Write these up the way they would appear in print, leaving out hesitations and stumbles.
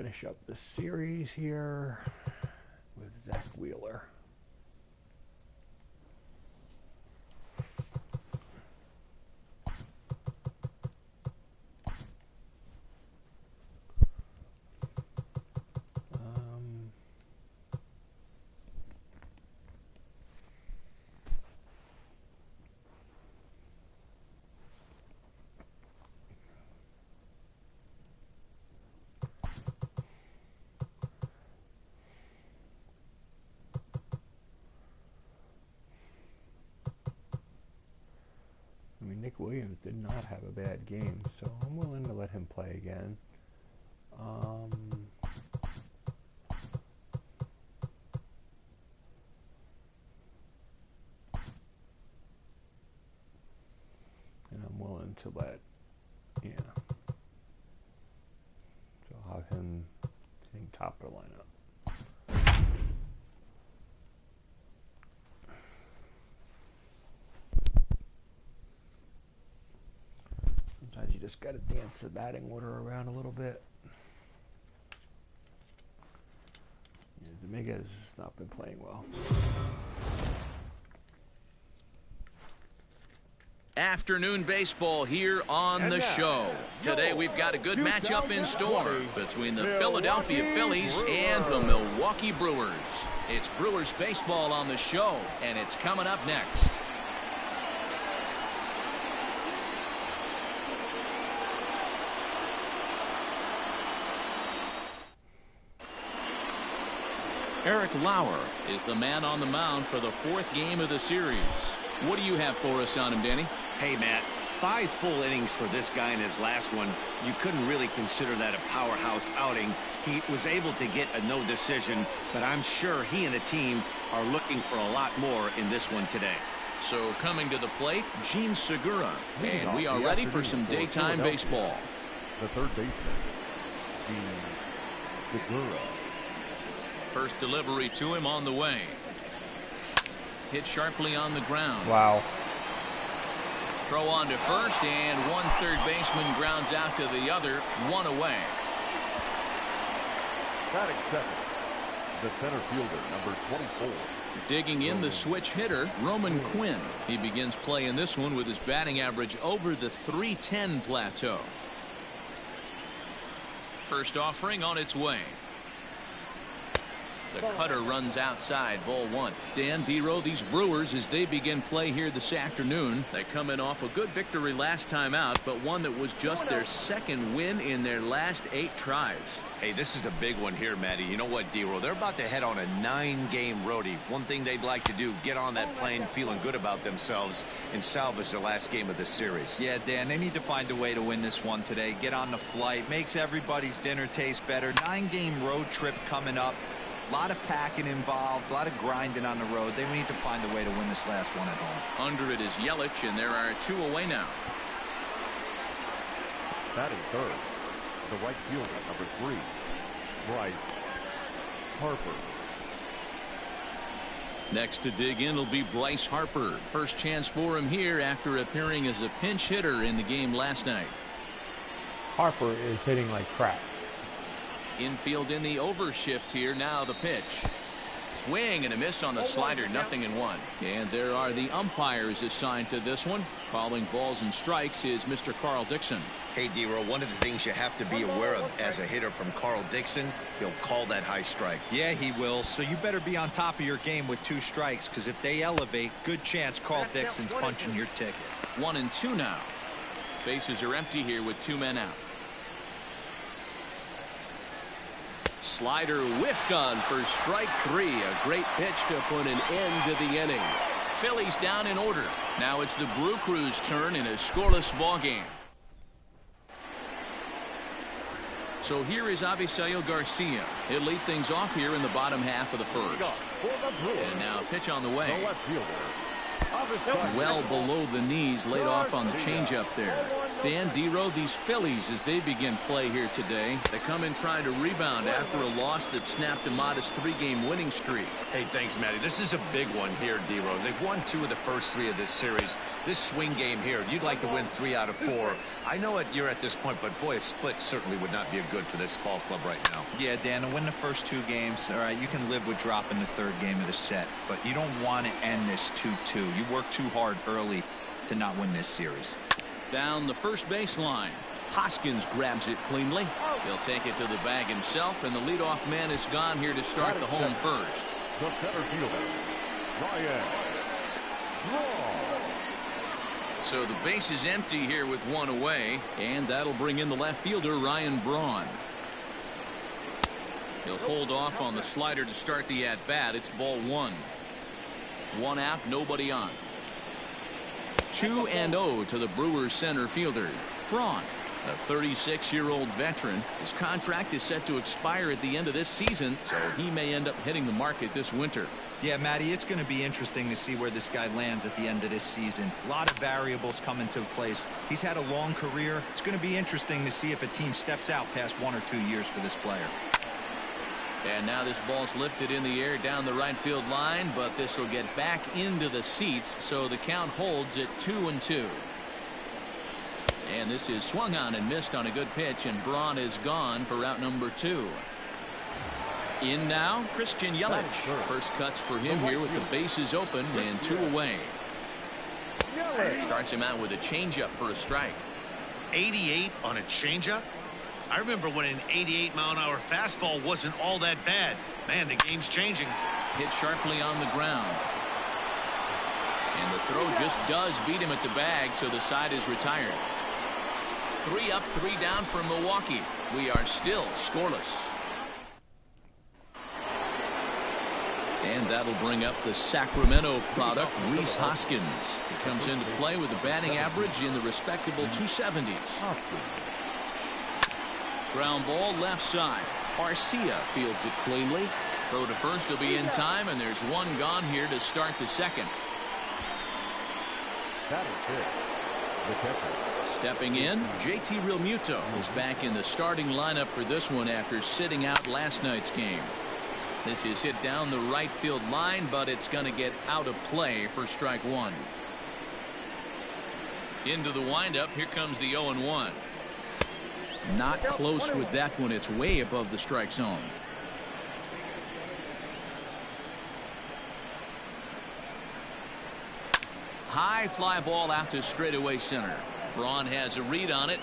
finish up the series here with Zach Wheeler. Nick Williams did not have a bad game, so I'm willing to let him play again. And I'm willing to let, so I'll have him hitting top of the lineup. Sometimes you just got to dance the batting order around a little bit. Dominguez has not been playing well. Afternoon baseball here on the show. Today we've got a good matchup in store between the Philadelphia Phillies and the Milwaukee Brewers. It's Brewers baseball on the show, and it's coming up next. Eric Lauer is the man on the mound for the fourth game of the series. What do you have for us on him, Danny? Hey, Matt, 5 full innings for this guy in his last one. You couldn't really consider that a powerhouse outing. He was able to get a no decision, but I'm sure he and the team are looking for a lot more in this one today. So coming to the plate, Gene Segura, and we are ready for some daytime baseball. The third baseman, Gene Segura. First delivery to him on the way. Hit sharply on the ground. Wow. Throw on to first, and one third baseman grounds out to the other, one away. Batting second, the center fielder, number 24. Digging in the switch hitter, Roman Quinn. He begins play in this one with his batting average over the .310 plateau. First offering on its way. The cutter runs outside, ball one. Dan Dero, these Brewers, as they begin play here this afternoon, they come in off a good victory last time out, but one that was just their second win in their last 8 tries. Hey, this is a big one here, Matty. You know what, Dero? They're about to head on a 9-game roadie. One thing they'd like to do, get on that plane feeling good about themselves and salvage the last game of this series. Yeah, Dan, they need to find a way to win this one today. Get on the flight, makes everybody's dinner taste better. 9-game road trip coming up. A lot of packing involved, a lot of grinding on the road. They need to find a way to win this last one at home. Under it is Yelich, and there are 2 away now. Batting third, the right fielder, number 3, Bryce Harper. Next to dig in will be Bryce Harper. First chance for him here after appearing as a pinch hitter in the game last night. Harper is hitting like crap. Infield in the overshift here. Now the pitch. Swing and a miss on the slider. 0-1. And there are the umpires assigned to this one. Calling balls and strikes is Mr. Carl Dixon. Hey, Dero, one of the things you have to be aware of as a hitter from Carl Dixon, he'll call that high strike. Yeah, he will. So you better be on top of your game with 2 strikes, because if they elevate, good chance Carl Dixon's punching your ticket. 1-2 now. Bases are empty here with 2 men out. Slider whiffed on for strike 3. A great pitch to put an end to the inning. Phillies down in order. Now it's the Brew Crew's turn in a scoreless ball game. So here is Avisail Garcia. He'll lead things off here in the bottom half of the first. And now pitch on the way. The left fielder, Well below the knees, laid off on the changeup there. Dan Dero, these Phillies, as they begin play here today, they come in trying to rebound after a loss that snapped a modest 3-game winning streak. Hey, thanks, Matty. This is a big one here, Dero. They've won 2 of the first 3 of this series. This swing game here, you'd like to win 3 out of 4. I know you're at this point, but boy, a split certainly would not be good for this ball club right now. Yeah, Dan, to win the first 2 games, all right, you can live with dropping the 3rd game of the set, but you don't want to end this 2-2. You work too hard early to not win this series. Down the first baseline, Hoskins grabs it cleanly. He'll take it to the bag himself, and the leadoff man is gone here to start the home first. The center fielder, Ryan Braun. So the base is empty here with 1 away, and that'll bring in the left fielder, Ryan Braun. He'll hold off on the slider to start the at-bat. It's ball 1. 1 out, nobody on. 2-0 to the Brewers center fielder, Braun, a 36-year-old veteran. His contract is set to expire at the end of this season, so he may end up hitting the market this winter. Yeah, Matty, it's going to be interesting to see where this guy lands at the end of this season. A lot of variables come into place. He's had a long career. It's going to be interesting to see if a team steps out past 1 or 2 years for this player. And now this ball's lifted in the air down the right field line, but this will get back into the seats, so the count holds at 2-2. And this is swung on and missed on a good pitch, and Braun is gone for out number 2. In now, Christian Yelich. First cuts for him here with the bases open and 2 away. Starts him out with a changeup for a strike. 88 on a changeup? I remember when an 88-mile-an-hour fastball wasn't all that bad. Man, the game's changing. Hit sharply on the ground. And the throw just does beat him at the bag, so the side is retired. 3 up, 3 down for Milwaukee. We are still scoreless. And that'll bring up the Sacramento product, Rhys Hoskins. He comes into play with a batting average in the respectable 270s. Ground ball left side. Arcia fields it cleanly. Throw to first will be in time, and there's 1 gone here to start the second. Stepping in, JT Realmuto is back in the starting lineup for this one after sitting out last night's game. This is hit down the right field line, but it's going to get out of play for strike 1. Into the windup, here comes the 0-1. Not close with that one. It's way above the strike zone. High fly ball out to straightaway center. Braun has a read on it.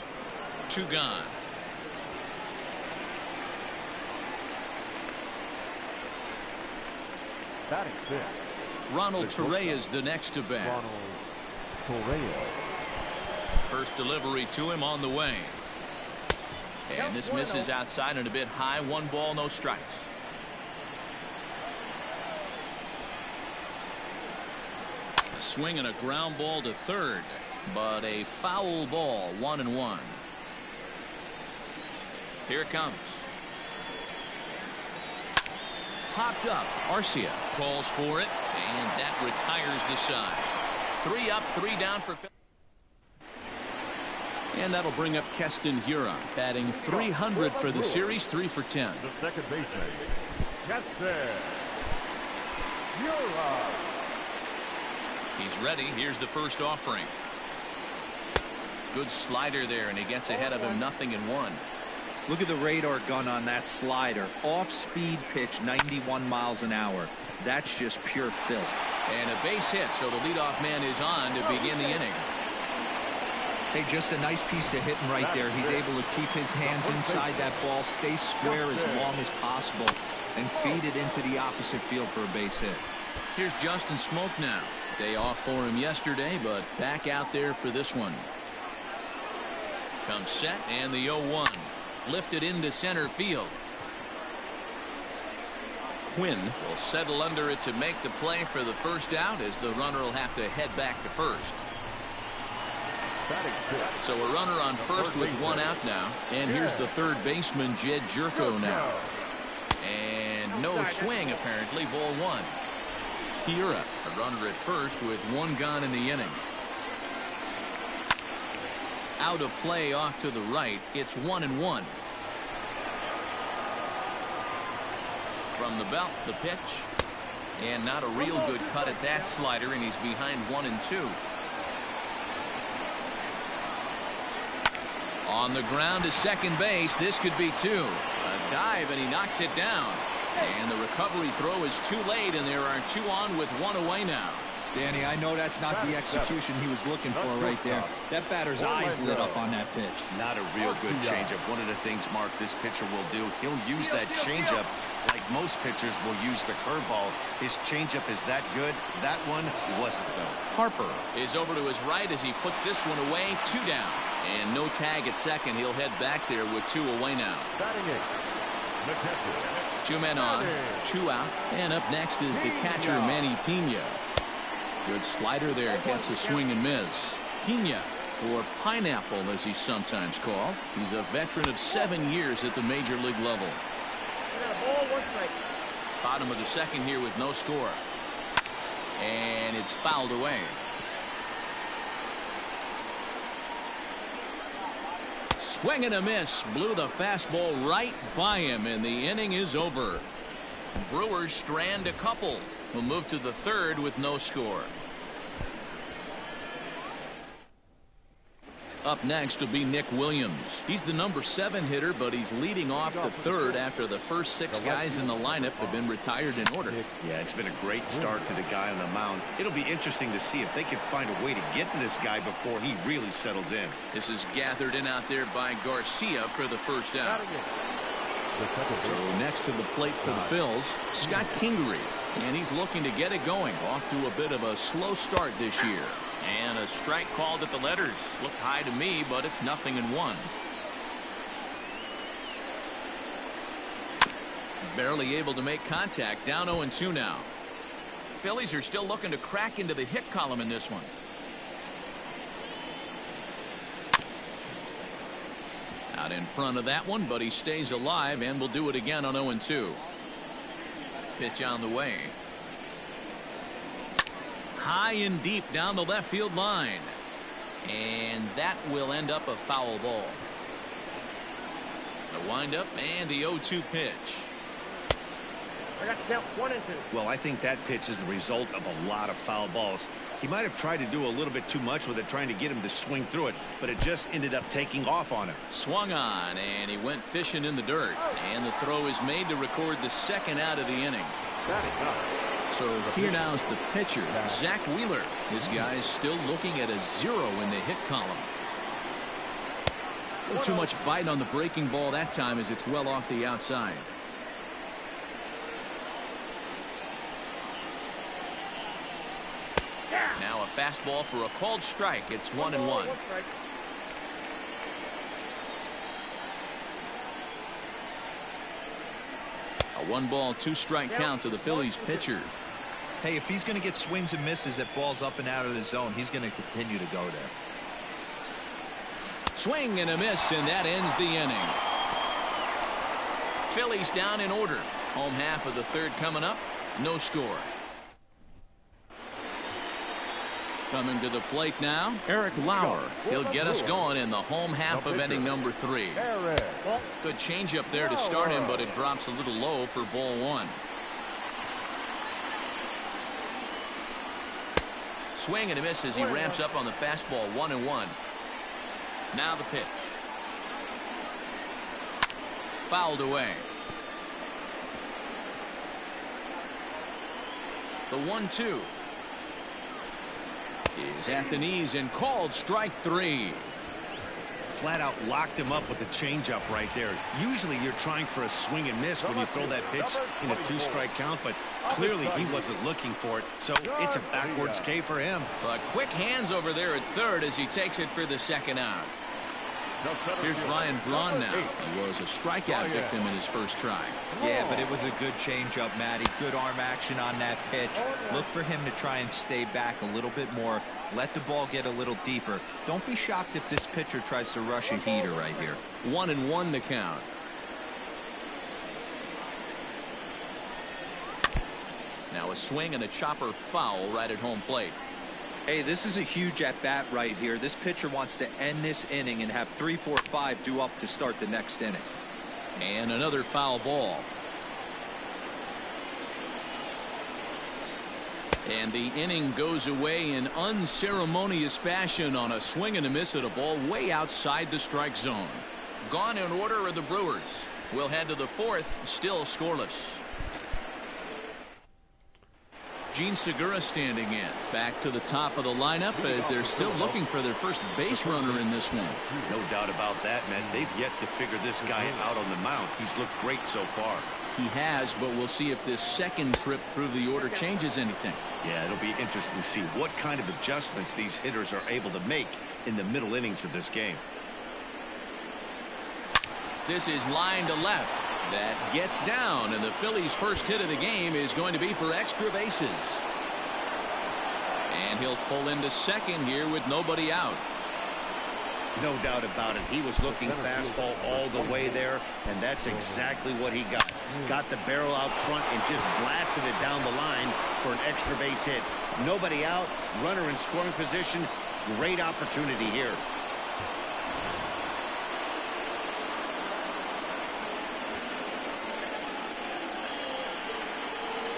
2 gone. Ronald Torrey is the next to bat. First delivery to him on the way. And this misses outside and a bit high. 1 ball, no strikes. A swing and a ground ball to third, but a foul ball. 1-1. Here it comes. Popped up. Arcia calls for it, and that retires the side. 3 up, 3 down for Philly. And that'll bring up Keston Hiura, batting 300 for the series, 3 for 10. The second baseman, Keston Hiura. He's ready. Here's the first offering. Good slider there, and he gets ahead of him. 0-1. Look at the radar gun on that slider. Off-speed pitch, 91 miles an hour. That's just pure filth. And a base hit, so the leadoff man is on to begin the inning. Hey, just a nice piece of hitting right there. He's able to keep his hands inside that ball, stay square as long as possible, and feed it into the opposite field for a base hit. Here's Justin Smoke now. Day off for him yesterday, but back out there for this one. Comes set, and the 0-1. Lifted into center field. Quinn will settle under it to make the play for the first out, as the runner will have to head back to first. So a runner on first with 1 out now. And here's the third baseman, Jed Jerko now. And no swing, apparently. Ball 1. Hira, a runner at first with one gone in the inning. Out of play off to the right. It's 1-1. From the belt, the pitch. And not a real good cut at that slider, and he's behind 1-2. On the ground to second base. This could be two. A dive, and he knocks it down. And the recovery throw is too late, and there are two on with one away now. Danny, I know that's not the execution he was looking for right there. That batter's eyes lit up on that pitch. Not a real good changeup. One of the things, Mark, this pitcher will do, he'll use that changeup like most pitchers will use the curveball. His changeup is that good. That one wasn't, though. Harper is over to his right as he puts this one away. Two down. And no tag at second. He'll head back there with two away now. Two men on, two out. And up next is the catcher, Manny Pena. Good slider there. Gets a swing and miss. Pena, or Pineapple as he's sometimes called. He's a veteran of 7 years at the major league level. Bottom of the second here with no score. And it's fouled away. Swing and a miss. Blew the fastball right by him, and the inning is over. Brewers strand a couple. We'll move to the third with no score. Up next will be Nick Williams. He's the number 7 hitter, but he's leading off the third after the first 6 guys in the lineup have been retired in order. Yeah, it's been a great start to the guy on the mound. It'll be interesting to see if they can find a way to get to this guy before he really settles in. This is gathered in out there by Garcia for the first out. So next to the plate for the Phils, Scott Kingery. And he's looking to get it going. Off to a bit of a slow start this year. And a strike called at the letters. Looked high to me, but it's 0-1. Barely able to make contact. Down 0-2 now. Phillies are still looking to crack into the hit column in this one. Out in front of that one, but he stays alive and will do it again on 0-2. Pitch on the way. High and deep down the left field line. And that will end up a foul ball. The windup and the 0-2 pitch. I got to count 1 and 2. Well, I think that pitch is the result of a lot of foul balls. He might have tried to do a little bit too much with it, trying to get him to swing through it, but it just ended up taking off on him. Swung on, and he went fishing in the dirt. And the throw is made to record the second out of the inning. So here now is the pitcher, Zach Wheeler. This guy's still looking at a 0 in the hit column. A little too much bite on the breaking ball that time as it's well off the outside. Now a fastball for a called strike. It's 1-1. A 1-ball, 2-strike count to the Phillies pitcher. Hey, if he's going to get swings and misses at balls up and out of the zone, he's going to continue to go there. Swing and a miss, and that ends the inning. Phillies down in order. Home half of the third coming up. No score. Coming to the plate now, Eric Lauer. He'll get us going in the home half of inning number 3. Good changeup there to start him, but it drops a little low for ball 1. Swing and a miss as he ramps up on the fastball. 1-1. Now the pitch. Fouled away. The 1-2 is at the knees and called strike 3. Flat out locked him up with a changeup right there. Usually you're trying for a swing and miss when you throw that pitch in a 2-strike count, but clearly he wasn't looking for it, so it's a backwards K for him. But quick hands over there at third as he takes it for the second out. Here's Ryan Braun now. He was a strikeout victim in his first try. Yeah, but it was a good changeup, Matty. Good arm action on that pitch. Look for him to try and stay back a little bit more. Let the ball get a little deeper. Don't be shocked if this pitcher tries to rush a heater right here. 1-1 to count. Now a swing and a chopper foul right at home plate. Hey, this is a huge at-bat right here. This pitcher wants to end this inning and have 3, 4, 5 due up to start the next inning. And another foul ball. And the inning goes away in unceremonious fashion on a swing and a miss at a ball way outside the strike zone. Gone in order are the Brewers. We'll head to the fourth, still scoreless. Gene Segura standing in. Back to the top of the lineup as they're still looking for their first base runner in this one. No doubt about that, man. They've yet to figure this guy out on the mound. He's looked great so far. He has, but we'll see if this second trip through the order changes anything. Yeah, it'll be interesting to see what kind of adjustments these hitters are able to make in the middle innings of this game. This is line to left. That gets down, and the Phillies' first hit of the game is going to be for extra bases. And he'll pull into second here with nobody out. No doubt about it. He was looking fastball all the way there, and that's exactly what he got. Got the barrel out front and just blasted it down the line for an extra base hit. Nobody out, runner in scoring position. Great opportunity here.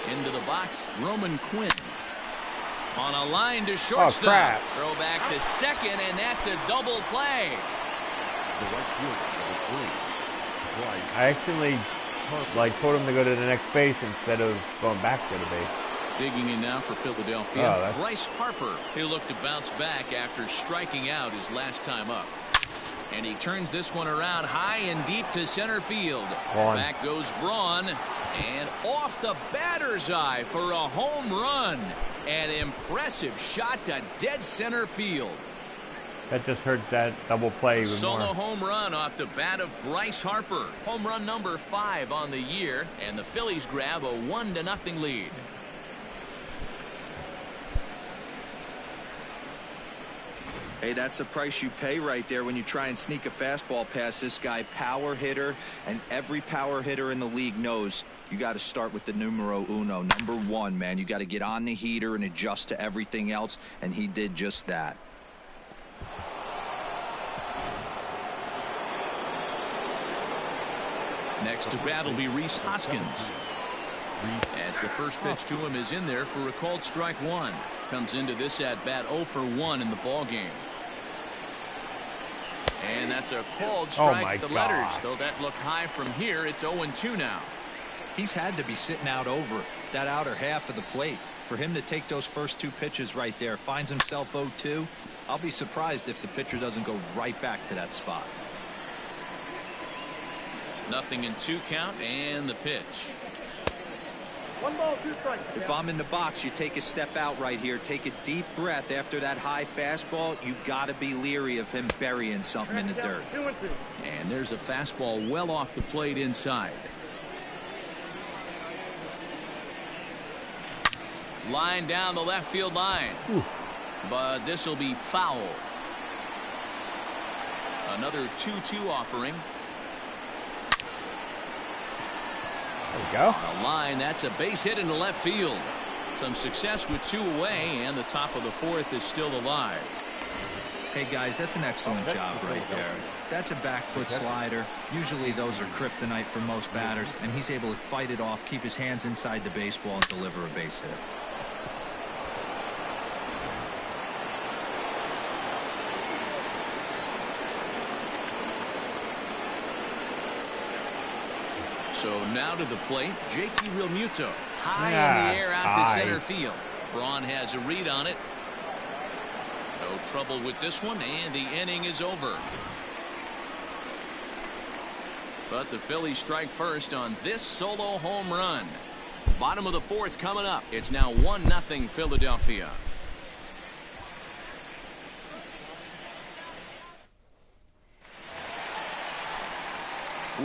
Into the box, Roman Quinn. On a line to shortstop. Oh, crap. Throw back to second, and that's a double play. I accidentally told him to go to the next base instead of going back to the base. Digging in now for Philadelphia. Oh, Bryce Harper. He'll look to bounce back after striking out his last time up. And he turns this one around high and deep to center field. Back goes Braun. And off the batter's eye for a home run. An impressive shot to dead center field. That just hurts that double play even Solo more. home run off the bat of Bryce Harper. Home run number 5 on the year. And the Phillies grab a 1-0 lead. Hey, that's the price you pay right there when you try and sneak a fastball past this guy. Power hitter, and every power hitter in the league knows you got to start with the numero uno, number 1, man. You got to get on the heater and adjust to everything else, and he did just that. Next to bat will be Rhys Hoskins. As the first pitch to him is in there for a called strike 1. Comes into this at bat 0 for 1 in the ball game. And that's a called strike to the letters. Though that looked high from here, it's 0-2 now. He's had to be sitting out over that outer half of the plate. For him to take those first 2 pitches right there, finds himself 0-2. I'll be surprised if the pitcher doesn't go right back to that spot. 0-2 count, and the pitch. 1 ball, 2 strikes. If I'm in the box, you take a step out right here. Take a deep breath after that high fastball. You got to be leery of him burying something in the dirt. 2-2. And there's a fastball well off the plate inside. Line down the left field line. But this will be foul. Another 2-2 offering. There we go. A line, that's a base hit into left field. Some success with 2 away, and the top of the 4th is still alive. Hey guys, that's an excellent job right there. That's a back foot slider. Usually those are kryptonite for most batters, and he's able to fight it off, keep his hands inside the baseball, and deliver a base hit. So now to the plate, JT Realmuto. High in the air out to center field. Braun has a read on it. No trouble with this one, and the inning is over. But the Phillies strike first on this solo home run. Bottom of the 4th coming up. It's now 1-0 Philadelphia.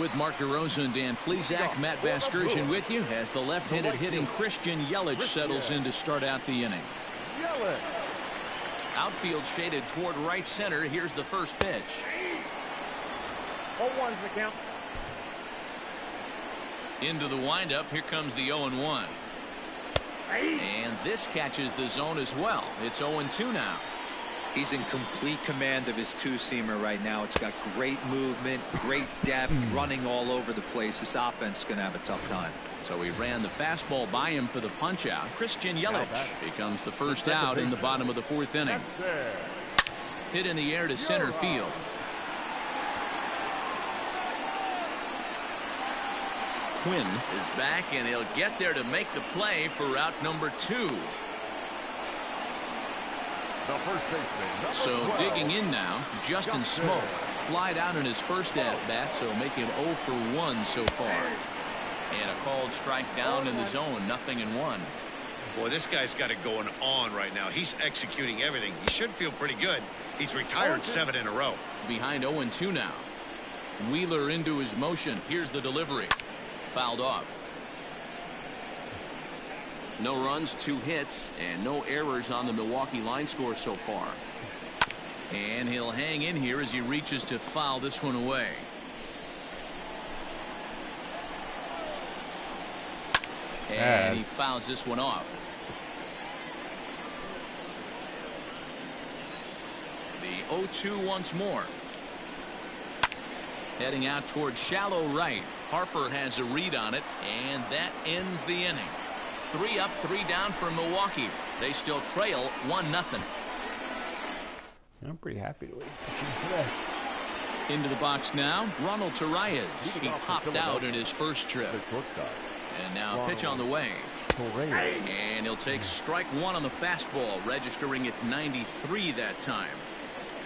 With Mark DeRosa and Dan Plesac, Matt Vasgersian with you as the left-handed hitting Christian Yelich settles in to start out the inning. Outfield shaded toward right center. Here's the first pitch. 0-1's the count. Into the windup. Here comes the 0-1. And this catches the zone as well. It's 0-2 now. He's in complete command of his two-seamer right now. It's got great movement, great depth, running all over the place. This offense is going to have a tough time. So he ran the fastball by him for the punch-out. Christian Yelich becomes the first out in the bottom of the 4th inning. Hit in the air to center field. Quinn is back, and he'll get there to make the play for out number 2. So digging in now, Justin Smoke flied out in his first at-bat, so making 0 for 1 so far. And a called strike down in the zone, 0-1. Boy, this guy's got it going on right now. He's executing everything. He should feel pretty good. He's retired 7 in a row. Behind 0-2 now. Wheeler into his motion. Here's the delivery. Fouled off. No runs, 2 hits, and no errors on the Milwaukee line score so far. And he'll hang in here as he reaches to foul this one away. And he fouls this one off. The 0-2 once more. Heading out towards shallow right. Harper has a read on it, and that ends the inning. 3 up, 3 down for Milwaukee. They still trail 1-0. I'm pretty happy to win today. Into the box now, Ronald Torreyes. He popped out in his first trip. And now pitch on the way. And he'll take strike 1 on the fastball, registering at 93 that time.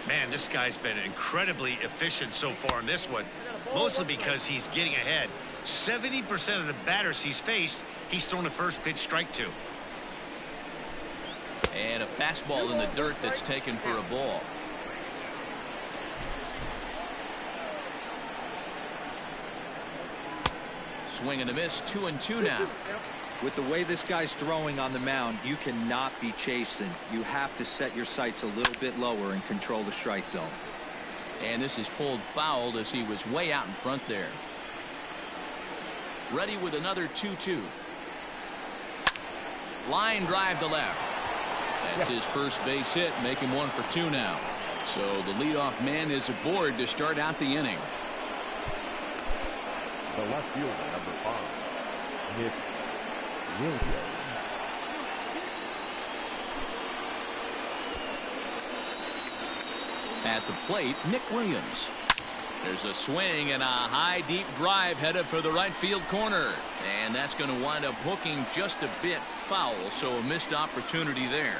Man, this guy's been incredibly efficient so far in this one, mostly because he's getting ahead. 70% of the batters he's faced, he's thrown a first pitch strike to. And a fastball in the dirt that's taken for a ball. Swing and a miss, 2-2 now. With the way this guy's throwing on the mound, you cannot be chasing. You have to set your sights a little bit lower and control the strike zone. And this is pulled fouled as he was way out in front there. Ready with another 2-2. Line drive to left. That's his first base hit, making 1 for 2 now. So the leadoff man is aboard to start out the inning. The left fielder, number 5. Hit really good. At the plate, Nick Williams. There's a swing and a high deep drive headed for the right field corner, and that's going to wind up hooking just a bit foul, so a missed opportunity there.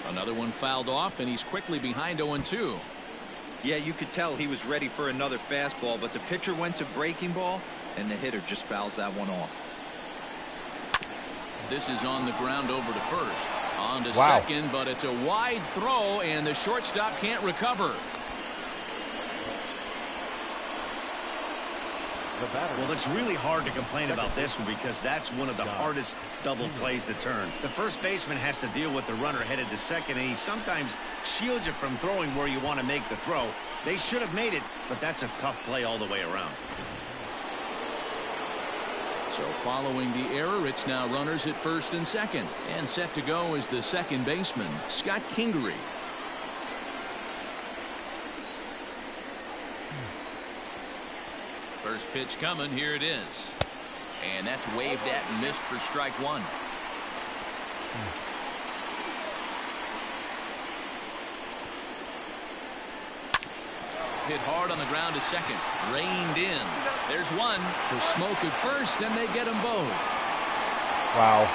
Another one fouled off, and he's quickly behind 0-2. Yeah, you could tell he was ready for another fastball, but the pitcher went to breaking ball, and the hitter just fouls that one off. This is on the ground over to first. On to second, but it's a wide throw, and the shortstop can't recover. Well, it's really hard to complain about this one because that's one of the hardest double plays to turn. The first baseman has to deal with the runner headed to second, and he sometimes shields you from throwing where you want to make the throw. They should have made it, but that's a tough play all the way around. So following the error, it's now runners at first and second, and set to go is the second baseman, Scott Kingery. First pitch coming. Here it is. And that's waved at and missed for strike 1. Hit hard on the ground to second. Reined in. There's one for Smoke at first, and they get them both. Wow.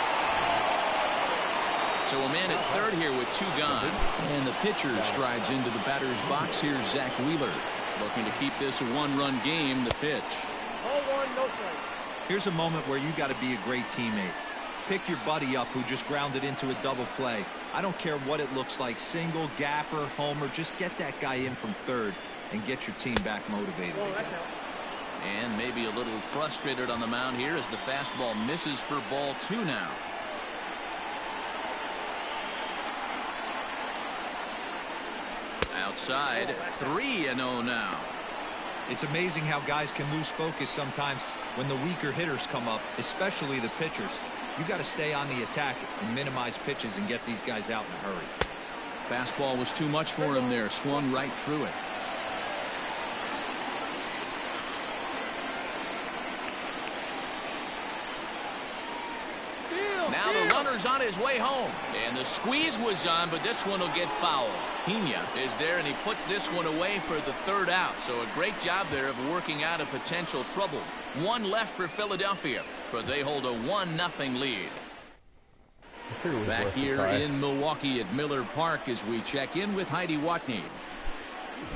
So a man at third here with 2 gone. And the pitcher strides into the batter's box. Here's Zach Wheeler. Looking to keep this a 1-run game. The pitch. Here's a moment where you got to be a great teammate. Pick your buddy up who just grounded into a double play. I don't care what it looks like, single, gapper, homer, just get that guy in from third and get your team back motivated. And maybe a little frustrated on the mound here as the fastball misses for ball 2 now. outside. 3-0 now. It's amazing how guys can lose focus sometimes when the weaker hitters come up, especially the pitchers. You got to stay on the attack and minimize pitches and get these guys out in a hurry. Fastball was too much for him there. Swung right through it. Now the runner's on his way home. And the squeeze was on, but this one will get fouled. Pena is there, and he puts this one away for the 3rd out. So a great job there of working out a potential trouble. 1 left for Philadelphia, but they hold a 1-0 lead. Back here in Milwaukee at Miller Park as we check in with Heidi Watney.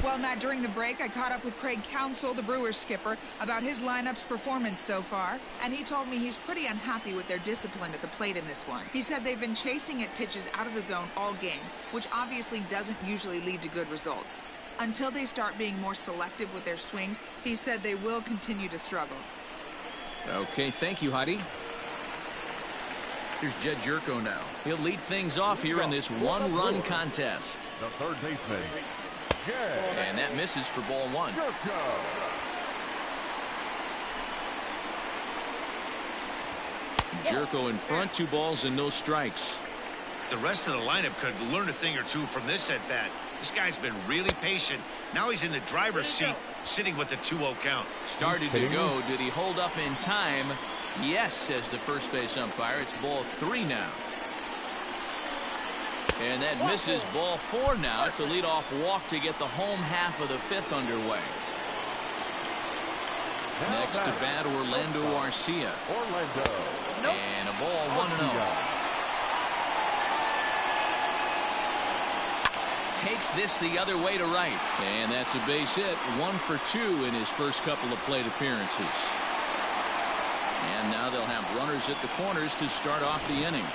Well, Matt, during the break, I caught up with Craig Counsell, the Brewers skipper, about his lineup's performance so far, and he told me he's pretty unhappy with their discipline at the plate in this one. He said they've been chasing at pitches out of the zone all game, which obviously doesn't usually lead to good results. Until they start being more selective with their swings, he said they will continue to struggle. Okay, thank you, Heidi. Here's Jed Jerko now. He'll lead things off here in this 1-run contest. The third baseman. And that misses for ball 1. Jerko in front, 2 balls and no strikes. The rest of the lineup could learn a thing or two from this at bat. This guy's been really patient. Now he's in the driver's seat, sitting with the 2-0 count. Started to go. Did he hold up in time? Yes, says the first base umpire. It's ball 3 now. And that misses ball 4 now. It's a leadoff walk to get the home half of the 5th underway. Next to bat, Orlando Arcia. And a ball 1-0. Takes this the other way to right. And that's a base hit. 1 for 2 in his first couple of plate appearances. And now they'll have runners at the corners to start off the inning.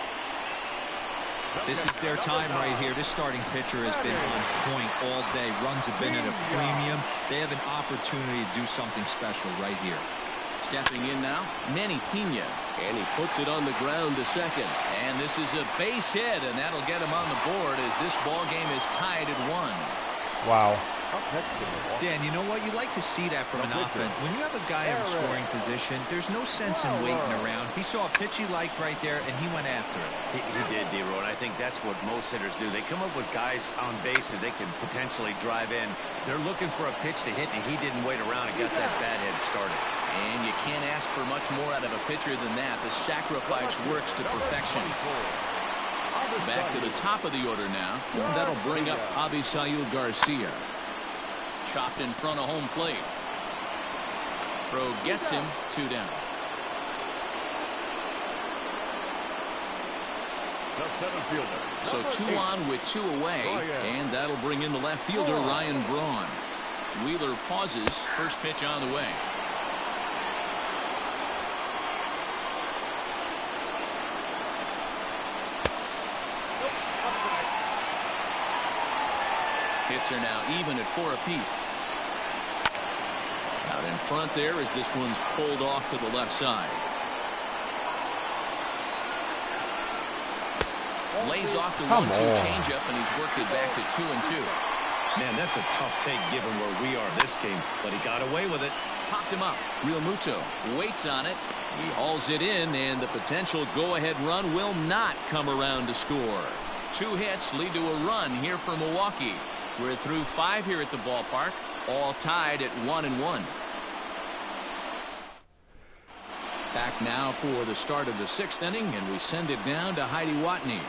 This is their time right here. This starting pitcher has been on point all day. Runs have been at a premium. They have an opportunity to do something special right here. Stepping in now, Manny Pena. And he puts it on the ground to second. And this is a base hit, and that'll get him on the board as this ball game is tied at 1. Wow. Dan, you know what? You like to see that from an offense. When you have a guy in a scoring position, there's no sense in waiting around. He saw a pitch he liked right there, and he went after it. He did, D-Roy, and I think that's what most hitters do. They come up with guys on base that they can potentially drive in. They're looking for a pitch to hit, and he didn't wait around and got that bat head started. And you can't ask for much more out of a pitcher than that. The sacrifice works to perfection. Back to the top of the order now. That'll bring up Avisail Garcia. Chopped in front of home plate. Throw gets him. 2 down. So 2 on with 2 away. And that'll bring in the left fielder Ryan Braun. Wheeler pauses. First pitch on the way. Hits are now even at 4 apiece. Out in front there as this one's pulled off to the left side. Lays off the 1-2 changeup, and he's worked it back to 2-2. Man, that's a tough take given where we are this game, but he got away with it. Popped him up. Real Muto waits on it. He hauls it in, and the potential go-ahead run will not come around to score. 2 hits lead to a run here for Milwaukee. We're through 5 here at the ballpark, all tied at 1-1. Back now for the start of the 6th inning, and we send it down to Heidi Watney.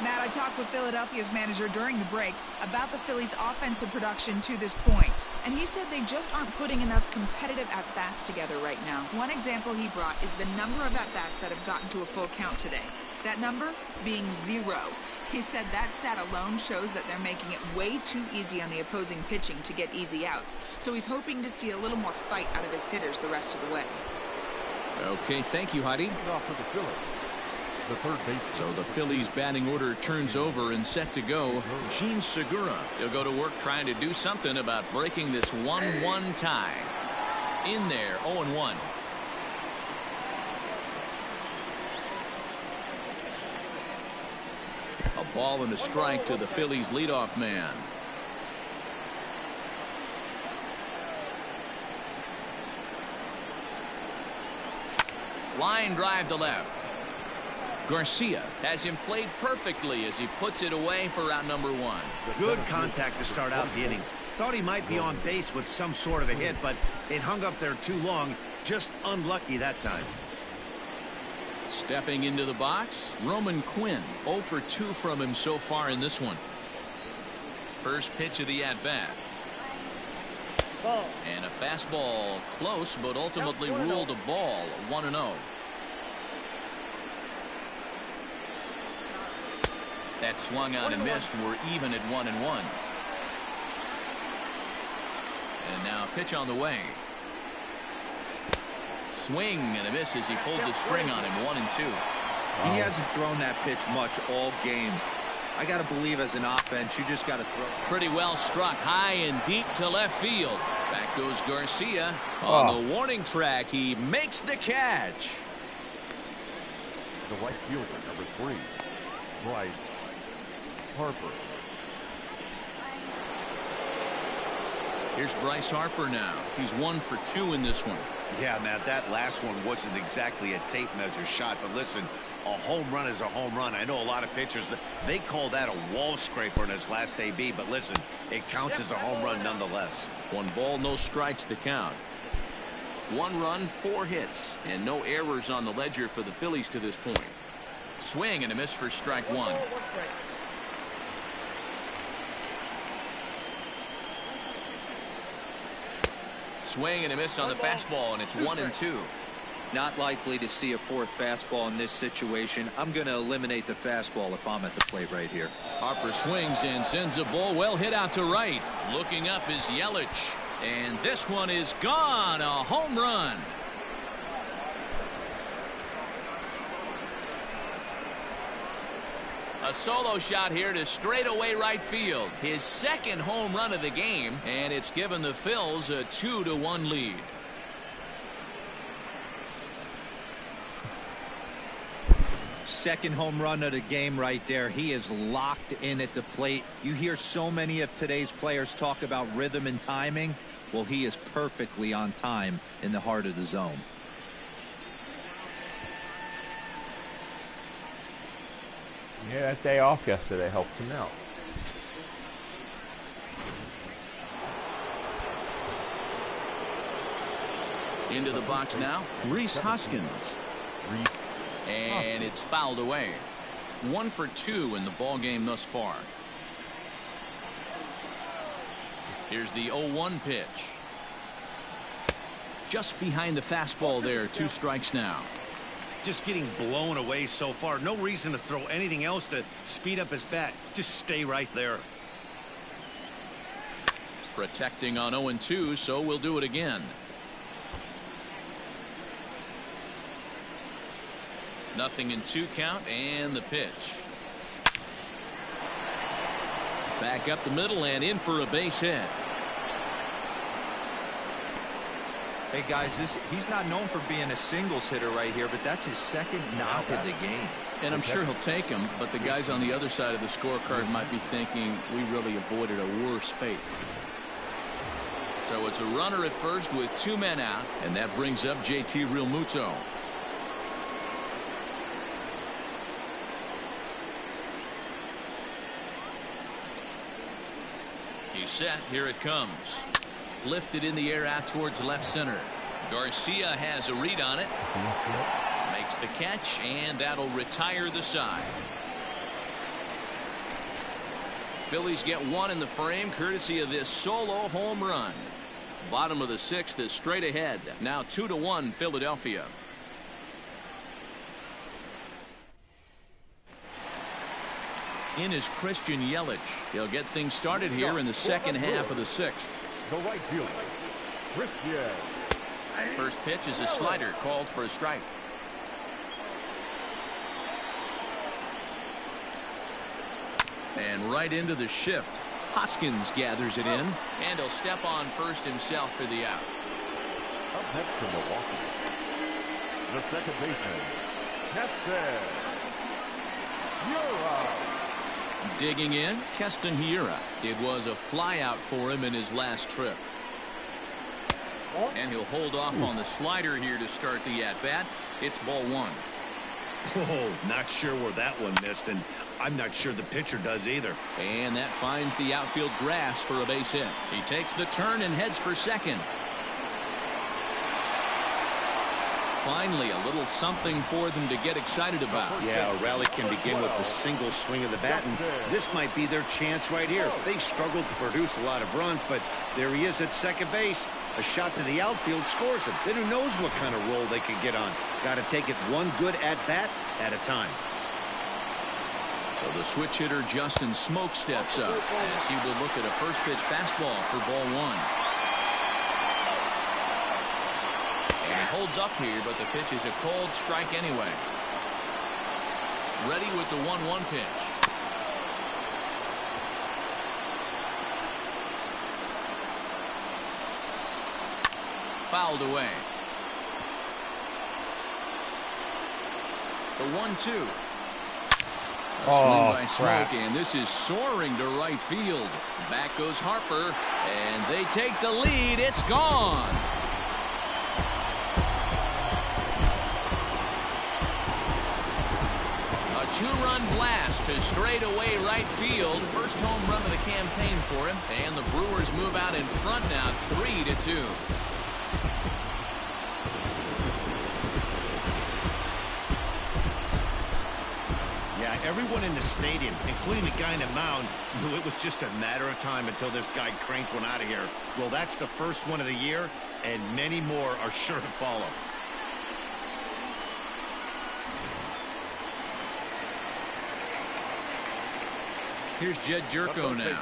Matt, I talked with Philadelphia's manager during the break about the Phillies' offensive production to this point, and he said they just aren't putting enough competitive at-bats together right now. One example he brought is the number of at-bats that have gotten to a full count today. That number being 0. He said that stat alone shows that they're making it way too easy on the opposing pitching to get easy outs, so he's hoping to see a little more fight out of his hitters the rest of the way. Okay, thank you, Heidi. So the Phillies batting order turns over and set to go. Gene Segura, he'll go to work trying to do something about breaking this 1-1 tie. In there, 0-1. A ball and a strike to the Phillies leadoff man. Line drive to left. Garcia has him played perfectly as he puts it away for out number 1. Good contact to start out the inning. Thought he might be on base with some sort of a hit, but it hung up there too long. Just unlucky that time. Stepping into the box, Roman Quinn. 0 for 2 from him so far in this one. First pitch of the at-bat. And a fastball close, but ultimately ruled a ball. 1-0. That swung out and missed. We're even at 1-1. And now pitch on the way. Swing and a miss as he pulled the string on him. 1-2. He hasn't thrown that pitch much all game. I got to believe as an offense, you just got to throw. Pretty well struck high and deep to left field. Back goes Garcia on the warning track. He makes the catch. The right fielder, number 3, Bryce Harper. Here's Bryce Harper now. He's 1 for 2 in this one. Yeah, Matt, that last one wasn't exactly a tape measure shot, but listen, a home run is a home run. I know a lot of pitchers, they call that a wall scraper in his last AB, but listen, it counts as a home run nonetheless. 1 ball, no strikes to count. 1 run, 4 hits, and no errors on the ledger for the Phillies to this point. Swing and a miss for strike 1. Swing and a miss on the fastball, and it's 1-2. Not likely to see a 4th fastball in this situation. I'm going to eliminate the fastball if I'm at the plate right here. Harper swings and sends a ball well hit out to right. Looking up is Yelich, and this one is gone. A home run. A solo shot here to straightaway right field. His 2nd home run of the game, and it's given the Phils a 2-1 lead. Second home run of the game right there. He is locked in at the plate. You hear so many of today's players talk about rhythm and timing. Well, he is perfectly on time in the heart of the zone. Yeah, that day off yesterday helped him out. Into the box now, Rhys Hoskins. And it's fouled away. 1 for 2 in the ball game thus far. Here's the 0-1 pitch. Just behind the fastball there. 2 strikes now. Just getting blown away so far. No reason to throw anything else to speed up his bat. Just stay right there. Protecting on 0-2, so we'll do it again. Nothing in 2 count, and the pitch. Back up the middle and in for a base hit. Hey guys, he's not known for being a singles hitter right here, but that's his 2nd knock of the game. And I'm sure he'll take him, but the guys on the other side of the scorecard might be thinking we really avoided a worse fate. So it's a runner at first with 2 men out, and that brings up JT Realmuto. He's set. Here it comes. Lifted in the air out towards left center. Garcia has a read on it. Makes the catch, and that'll retire the side. Phillies get 1 in the frame courtesy of this solo home run. Bottom of the 6th is straight ahead. Now 2-1 Philadelphia. In is Christian Yelich. He'll get things started here in the 2nd half of the 6th. The right fielder, Christian. First pitch is a slider called for a strike. And right into the shift. Hoskins gathers it in, and he'll step on first himself for the out. Up next to Milwaukee, the second baseman, Keston Hiura. Digging in, Keston Hiura. It was a flyout for him in his last trip. And he'll hold off on the slider here to start the at-bat. It's ball one. Oh, not sure where that one missed, and I'm not sure the pitcher does either. And that finds the outfield grass for a base hit. He takes the turn and heads for second. Finally, a little something for them to get excited about. Yeah, a rally can begin with a single swing of the bat, and this might be their chance right here. They've struggled to produce a lot of runs, but there he is at second base. A shot to the outfield scores him. Then who knows what kind of roll they could get on. Got to take it one good at-bat at a time. So the switch hitter Justin Smoke steps up as he will look at a first pitch fastball for ball one. And he holds up here, but the pitch is a cold strike anyway. Ready with the 1-1 pitch. Fouled away. The 1-2. A swing by Smoke, and this is soaring to right field. Back goes Harper, and they take the lead. It's gone. A two-run blast to straightaway right field. First home run of the campaign for him, and the Brewers move out in front now, 3-2. Everyone in the stadium, including the guy in the mound, knew it was just a matter of time until this guy cranked one out of here. Well, that's the first one of the year, and many more are sure to follow. Here's Jed Jerko now.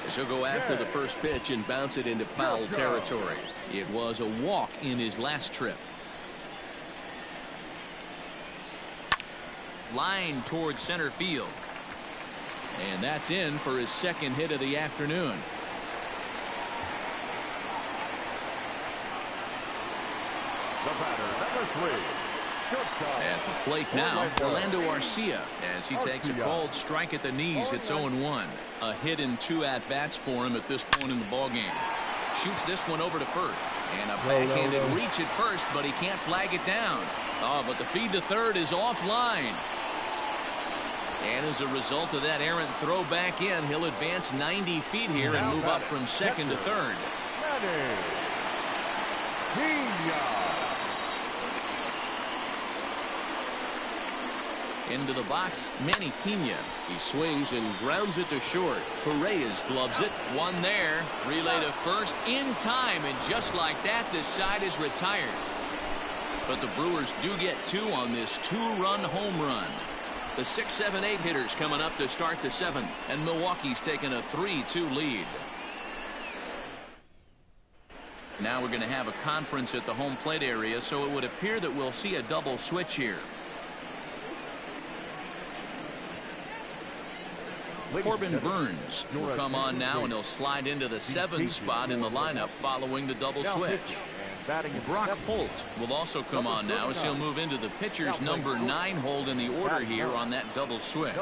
As he'll go after the first pitch and bounce it into foul territory. It was a walk in his last trip. Line towards center field. And that's in for his second hit of the afternoon. The batter, number 3. At the plate now, Orlando Arcia, as he takes a called strike at the knees. It's 0-1. A hit in 2 at-bats for him at this point in the ballgame. Shoots this one over to first. And a backhanded reach at first, but he can't flag it down. Oh, but the feed to third is offline. And as a result of that errant throw back in, he'll advance 90 feet here and move up from second to third. Into the box, Manny Pena. He swings and grounds it to short. Torreyes gloves it. One there. Relay to first in time, and just like that, this side is retired. But the Brewers do get 2 on this 2-run home run. The 6, 7, 8 hitters coming up to start the 7th, and Milwaukee's taking a 3-2 lead. Now we're going to have a conference at the home plate area, so it would appear that we'll see a double switch here. Corbin Burns will come on now, and he'll slide into the 7 spot in the lineup following the double switch. Brock Holt will also come on now as he'll move into the pitcher's number 9 hold in the order here on that double switch.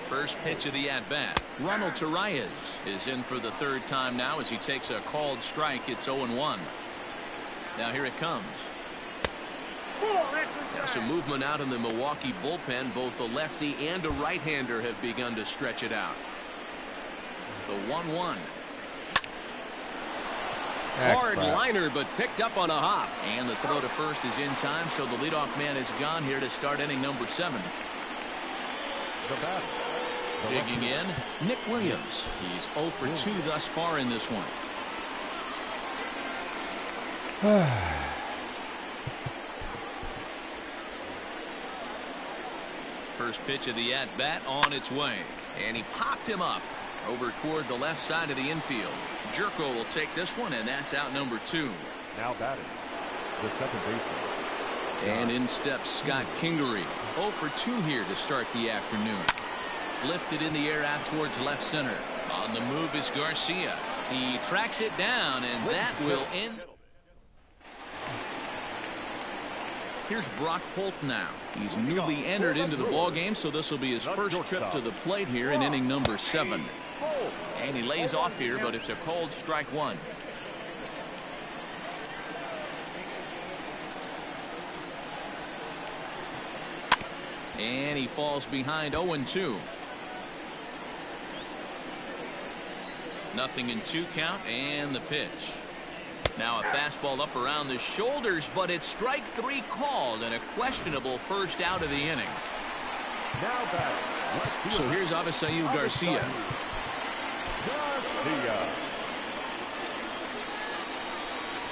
First pitch of the at-bat. Ronald Torreyes is in for the 3rd time now as he takes a called strike. It's 0-1. Now here it comes. Now some movement out in the Milwaukee bullpen. Both a lefty and a right-hander have begun to stretch it out. The 1-1. Hard liner, but picked up on a hop. And the throw to first is in time, so the leadoff man is gone here to start inning number 7. Digging in, Nick Williams. He's 0 for 2 thus far in this one. First pitch of the at-bat on its way. And he popped him up over toward the left side of the infield. Jerko will take this one, and that's out number 2. Now batting, the second baseman. And in steps Scott Kingery. 0 for 2 here to start the afternoon. Lifted in the air out towards left center. On the move is Garcia. He tracks it down, and that will end. Here's Brock Holt now. He's newly entered into the ballgame, so this will be his first trip to the plate here in inning number 7. And he lays off here, but it's a cold strike one. And he falls behind 0-2. 0-2 count, and the pitch. Now a fastball up around the shoulders, but it's strike 3 called and a questionable first out of the inning. Now back. So here's Avisail Garcia.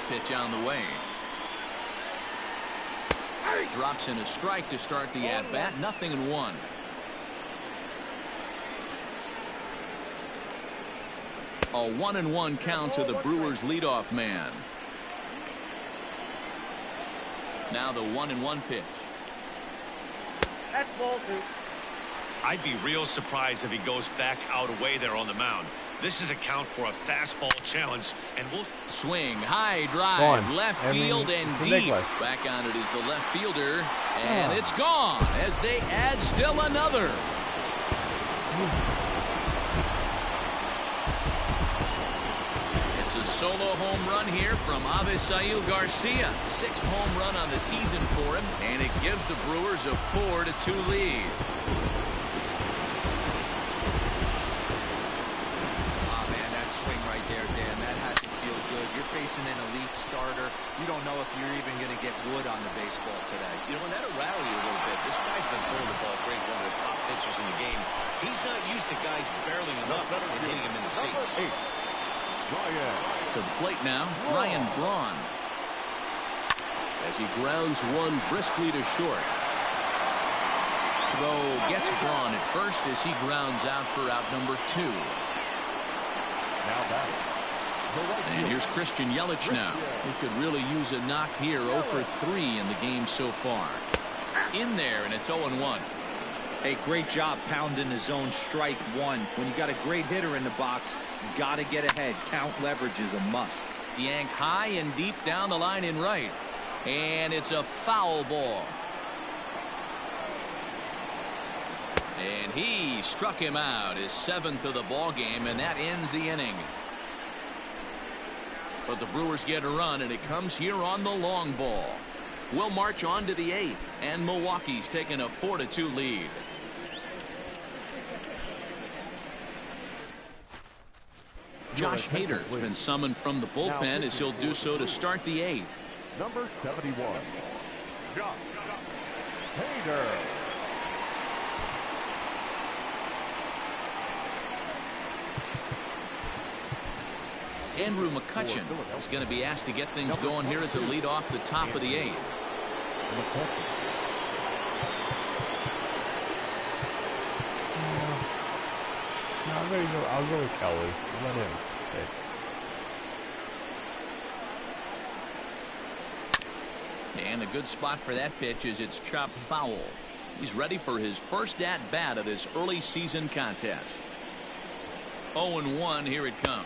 Pitch on the way. Drops in a strike to start the at-bat. 0-1. A 1-1 count to the Brewers leadoff man. Now the 1-1 pitch. That's ball 2. I'd be real surprised if he goes back out away there on the mound. This is a count for a fastball challenge, and we'll swing, high drive, gone. left field and deep. Back on it is the left fielder, and it's gone as they add still another. It's a solo home run here from Avisail Garcia. 6th home run on the season for him, and it gives the Brewers a 4-2 lead. Swing right there, Dan. That had to feel good. You're facing an elite starter. You don't know if you're even going to get wood on the baseball today. You know, and that'll rally you a little bit. This guy's been throwing the ball great, one of the top pitchers in the game. He's not used to guys barreling him up and hitting him in the seats. To the plate now, Ryan Braun. As he grounds one briskly to short. Throw gets Braun at first as he grounds out for out number 2. And here's Christian Yelich now. He could really use a knock here. 0 for 3 in the game so far. In there, and it's 0-1. Hey, great job pounding the zone strike 1. When you got a great hitter in the box, you got to get ahead. Count leverage is a must. Yanked high and deep down the line in right. And it's a foul ball. And he struck him out, his 7th of the ball game, and that ends the inning. But the Brewers get a run, and it comes here on the long ball. We'll march on to the 8th, and Milwaukee's taking a 4-2 lead. Josh Hader's been summoned from the bullpen as he'll do so to start the 8th. Number 71, Josh Hader. Andrew McCutchen is going to be asked to get things going here as a lead off the top of the 8th. No, I'll go with Kelly. Let him pitch. And a good spot for that pitch is it's chopped foul. He's ready for his first at-bat of this early season contest. 0-1, here it comes.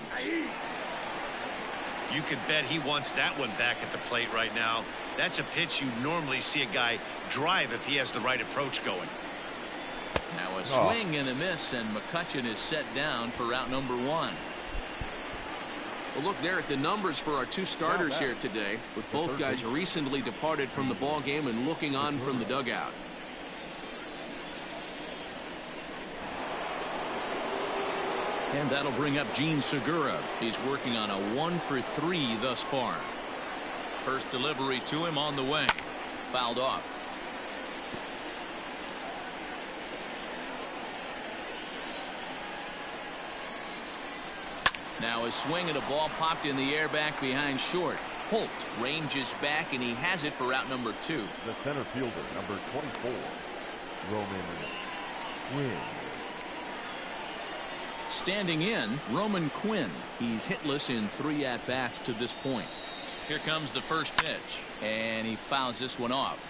You can bet he wants that one back at the plate right now. That's a pitch you normally see a guy drive if he has the right approach going. Now a swing and a miss, and McCutchen is set down for out number 1. Well, look there at the numbers for our 2 starters here today, with both guys recently departed from the ball game and looking on from the dugout. And that'll bring up Gene Segura. He's working on a 1 for 3 thus far. First delivery to him on the way. Fouled off. Now a swing and a ball popped in the air back behind short. Holt ranges back, and he has it for out number 2. The center fielder, number 24, Roman Quinn. Standing in, Roman Quinn. He's hitless in 3 at-bats to this point. Here comes the first pitch, and he fouls this one off.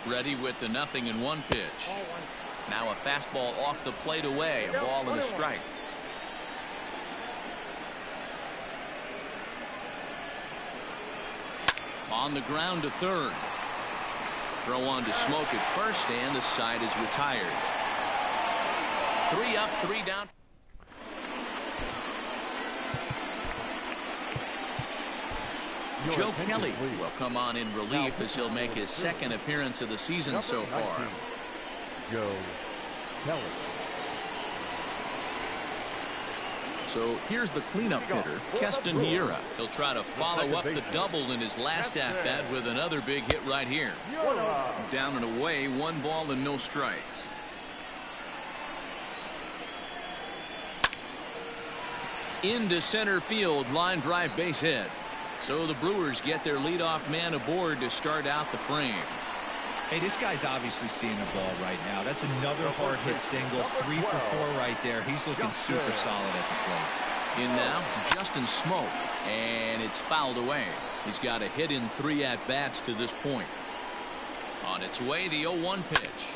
Ready with the 0-1 pitch. Now a fastball off the plate away, a ball and a strike. On the ground to third. Throw on to Smoke at first, and the side is retired. 3 up, 3 down. Joe Kelly will come on in relief as he'll make his second appearance of the season so far. Joe Kelly. So here's the cleanup hitter, Keston Hiura. He'll try to follow up the double in his last at-bat with another big hit right here. Down and away, 1 ball and no strikes. Into center field, line drive base hit. So the Brewers get their leadoff man aboard to start out the frame. Hey, this guy's obviously seeing the ball right now. That's another hard hit single. 3 for 4 right there. He's looking super solid at the plate. In now, Justin Smoke, and it's fouled away. He's got a hit in 3 at-bats to this point. On its way, the 0-1 pitch.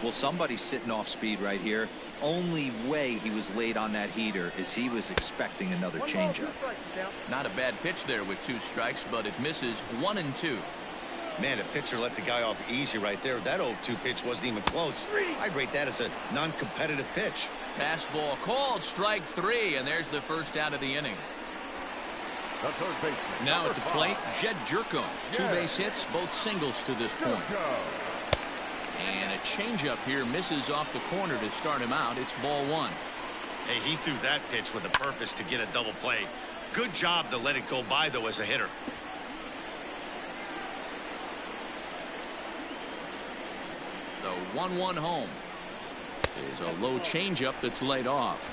Well, somebody's sitting off speed right here. Only way he was late on that heater is he was expecting another changeup. Not a bad pitch there with 2 strikes, but it misses 1 and 2. Man, the pitcher let the guy off easy right there. That 0-2 pitch wasn't even close. I'd rate that as a non-competitive pitch. Fastball called, strike 3, and there's the first out of the inning. Now at the plate, Jed Jerko. 2 base hits, both singles to this point. And a changeup here misses off the corner to start him out. It's ball 1. Hey, he threw that pitch with a purpose to get a double play. Good job to let it go by, though, as a hitter. The 1-1 home is a low changeup that's laid off.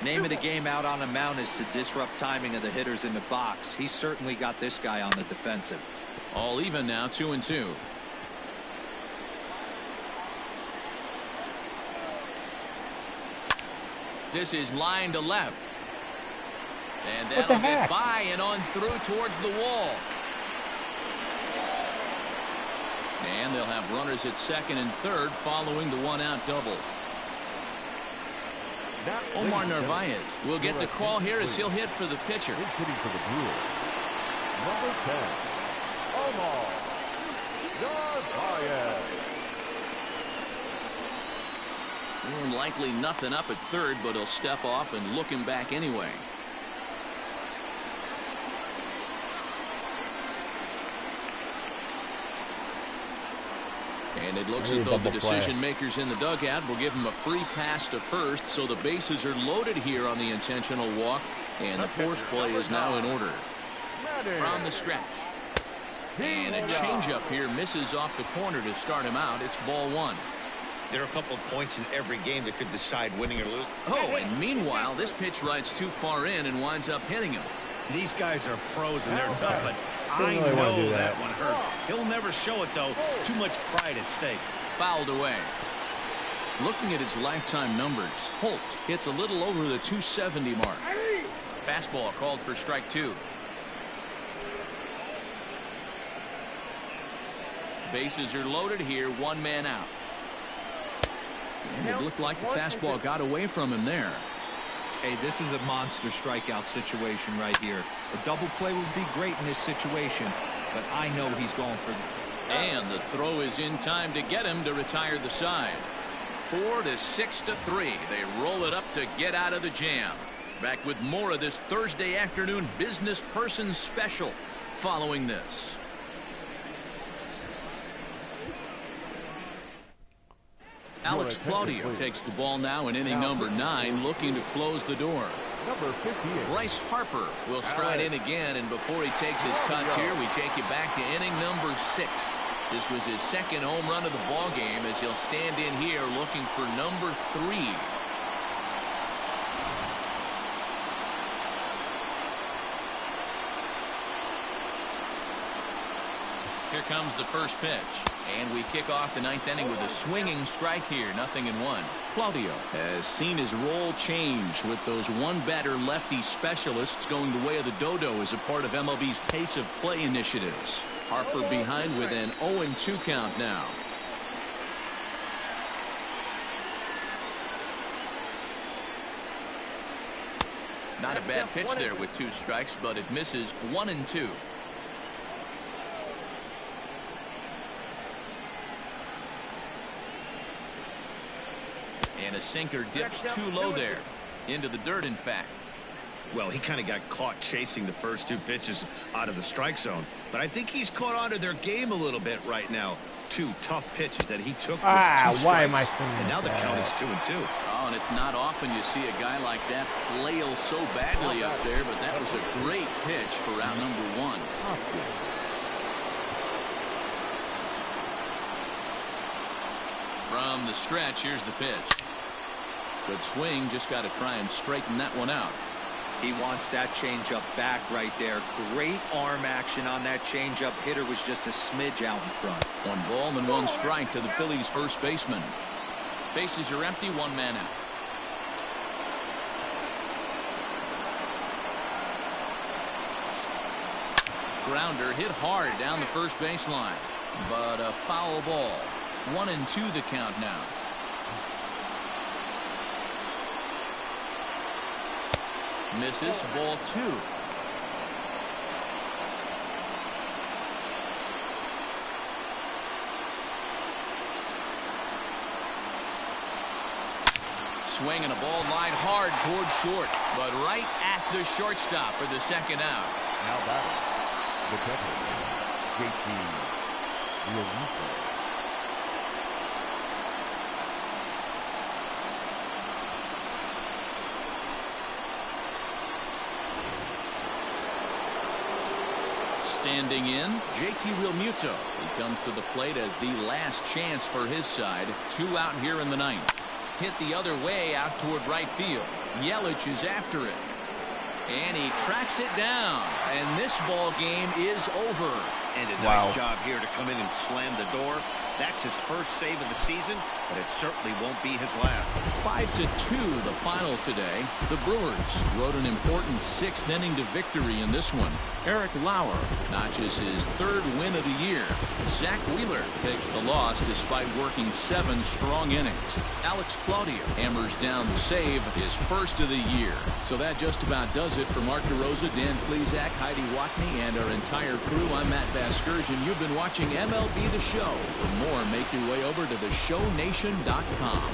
Name of the game out on the mound is to disrupt timing of the hitters in the box. He's certainly got this guy on the defensive. All even now, 2 and 2. This is line to left. And that'll get by and on through towards the wall. And they'll have runners at second and third following the 1-out double. Omar Narvaez will get the call here as he'll hit for the pitcher. Hitting for the Brewers. Number 10, Omar Narvaez. More than likely nothing up at third, but he'll step off and look him back anyway. And it looks as though the decision makers in the dugout will give him a free pass to first, so the bases are loaded here on the intentional walk, and the force play is now in order. From the stretch. And a changeup here misses off the corner to start him out. It's ball 1. There are a couple of points in every game that could decide winning or losing. Oh, and meanwhile, this pitch rides too far in and winds up hitting him. These guys are pros and they're tough, but I know that one hurt. He'll never show it, though. Too much pride at stake. Fouled away. Looking at his lifetime numbers, Holt hits a little over the 270 mark. Fastball called for strike 2. Bases are loaded here, 1 man out. And it looked like the fastball got away from him there. Hey, this is a monster strikeout situation right here. A double play would be great in this situation, but I know he's going for the... And the throw is in time to get him to retire the side. 4-6-3. They roll it up to get out of the jam. Back with more of this Thursday afternoon business person special following this. Alex Claudio takes the ball now in inning number 9, looking to close the door. Number 58. Bryce Harper will stride in again, and before he takes his cuts here, we take you back to inning number 6. This was his second home run of the ball game as he'll stand in here looking for number 3. Here comes the first pitch. And we kick off the 9th inning with a swinging strike here, 0-1. Claudio has seen his role change with those one-batter lefty specialists going the way of the dodo as a part of MLB's pace of play initiatives. Harper behind with an 0-2 count now. Not a bad pitch there with 2 strikes, but it misses 1-2. And a sinker dips too low there. Into the dirt, in fact. Well, he kind of got caught chasing the first 2 pitches out of the strike zone. But I think he's caught on to their game a little bit right now. 2 tough pitches that he took with 2 strikes. Why am I swinging and now the that? count is 2-2. Oh, and it's not often you see a guy like that flail so badly up there, but that was a great pitch for out number 1. From the stretch, here's the pitch. Good swing, just got to try and straighten that one out. He wants that changeup back right there. Great arm action on that changeup. Hitter was just a smidge out in front. 1 ball and 1 strike to the Phillies' first baseman. Bases are empty, 1 man out. Grounder hit hard down the first baseline, but a foul ball. 1-2 the count now. Misses, ball 2. Swinging a ball line hard towards short, but right at the shortstop for the second out. Now batting, the catcher, JT Realmuto. Standing in, JT Realmuto. He comes to the plate as the last chance for his side. 2 out here in the 9th. Hit the other way out toward right field. Yelich is after it. And he tracks it down. And this ball game is over. And a nice job here to come in and slam the door. That's his first save of the season, but it certainly won't be his last. 5-2 the final today. The Brewers rode an important 6th inning to victory in this one. Eric Lauer notches his 3rd win of the year. Zach Wheeler takes the loss despite working 7 strong innings. Alex Claudio hammers down the save, his first of the year. So that just about does it for Mark DeRosa, Dan Plesac, Heidi Watney, and our entire crew. I'm Matt Vasgersian. You've been watching MLB The Show. For more, make your way over to theshownation.com.